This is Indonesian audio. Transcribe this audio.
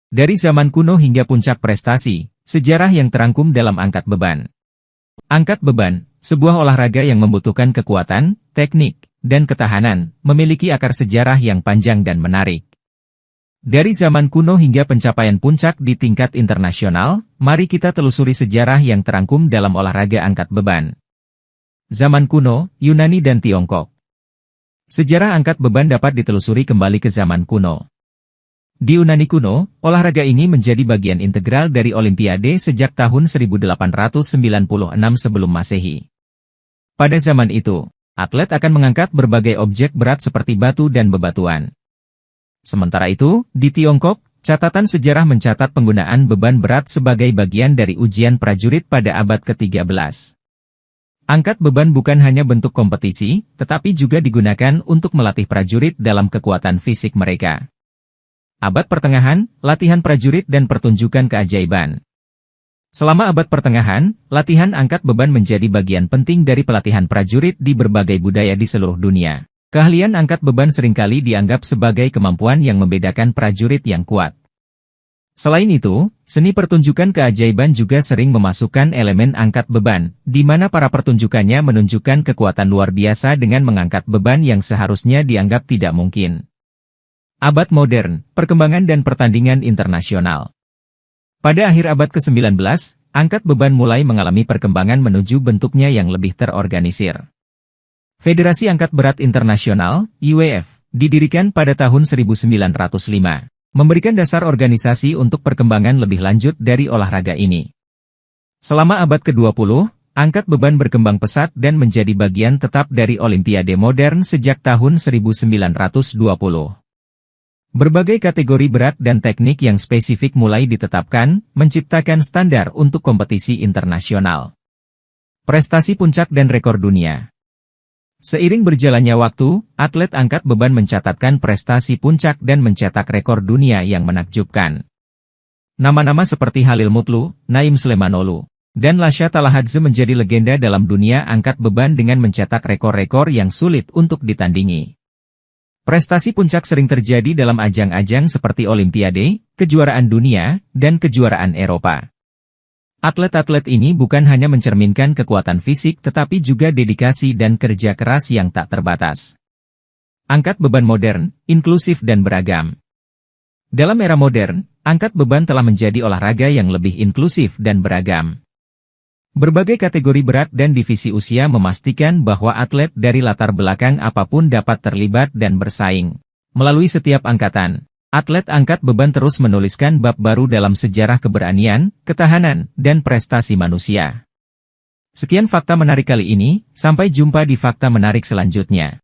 Dari zaman kuno hingga puncak prestasi, sejarah yang terangkum dalam angkat beban. Angkat beban, sebuah olahraga yang membutuhkan kekuatan, teknik, dan ketahanan, memiliki akar sejarah yang panjang dan menarik. Dari zaman kuno hingga pencapaian puncak di tingkat internasional, mari kita telusuri sejarah yang terangkum dalam olahraga angkat beban. Zaman kuno, Yunani dan Tiongkok. Sejarah angkat beban dapat ditelusuri kembali ke zaman kuno. Di Yunani kuno, olahraga ini menjadi bagian integral dari Olimpiade sejak tahun 1896 sebelum Masehi. Pada zaman itu, atlet akan mengangkat berbagai objek berat seperti batu dan bebatuan. Sementara itu, di Tiongkok, catatan sejarah mencatat penggunaan beban berat sebagai bagian dari ujian prajurit pada abad ke-13. Angkat beban bukan hanya bentuk kompetisi, tetapi juga digunakan untuk melatih prajurit dalam kekuatan fisik mereka. Abad Pertengahan, latihan prajurit dan pertunjukan keajaiban. Selama abad pertengahan, latihan angkat beban menjadi bagian penting dari pelatihan prajurit di berbagai budaya di seluruh dunia. Keahlian angkat beban seringkali dianggap sebagai kemampuan yang membedakan prajurit yang kuat. Selain itu, seni pertunjukan keajaiban juga sering memasukkan elemen angkat beban, di mana para pertunjukannya menunjukkan kekuatan luar biasa dengan mengangkat beban yang seharusnya dianggap tidak mungkin. Abad modern, perkembangan dan pertandingan internasional. Pada akhir abad ke-19, angkat beban mulai mengalami perkembangan menuju bentuknya yang lebih terorganisir. Federasi Angkat Berat Internasional, IWF, didirikan pada tahun 1905, memberikan dasar organisasi untuk perkembangan lebih lanjut dari olahraga ini. Selama abad ke-20, angkat beban berkembang pesat dan menjadi bagian tetap dari Olimpiade modern sejak tahun 1920. Berbagai kategori berat dan teknik yang spesifik mulai ditetapkan, menciptakan standar untuk kompetisi internasional. Prestasi puncak dan rekor dunia. Seiring berjalannya waktu, atlet angkat beban mencatatkan prestasi puncak dan mencetak rekor dunia yang menakjubkan. Nama-nama seperti Halil Mutlu, Naim Slemanoglu, dan Lasha Talahadze menjadi legenda dalam dunia angkat beban dengan mencetak rekor-rekor yang sulit untuk ditandingi. Prestasi puncak sering terjadi dalam ajang-ajang seperti Olimpiade, kejuaraan dunia, dan kejuaraan Eropa. Atlet-atlet ini bukan hanya mencerminkan kekuatan fisik tetapi juga dedikasi dan kerja keras yang tak terbatas. Angkat beban modern, inklusif dan beragam. Dalam era modern, angkat beban telah menjadi olahraga yang lebih inklusif dan beragam. Berbagai kategori berat dan divisi usia memastikan bahwa atlet dari latar belakang apapun dapat terlibat dan bersaing. Melalui setiap angkatan, atlet angkat beban terus menuliskan bab baru dalam sejarah keberanian, ketahanan, dan prestasi manusia. Sekian fakta menarik kali ini, sampai jumpa di fakta menarik selanjutnya.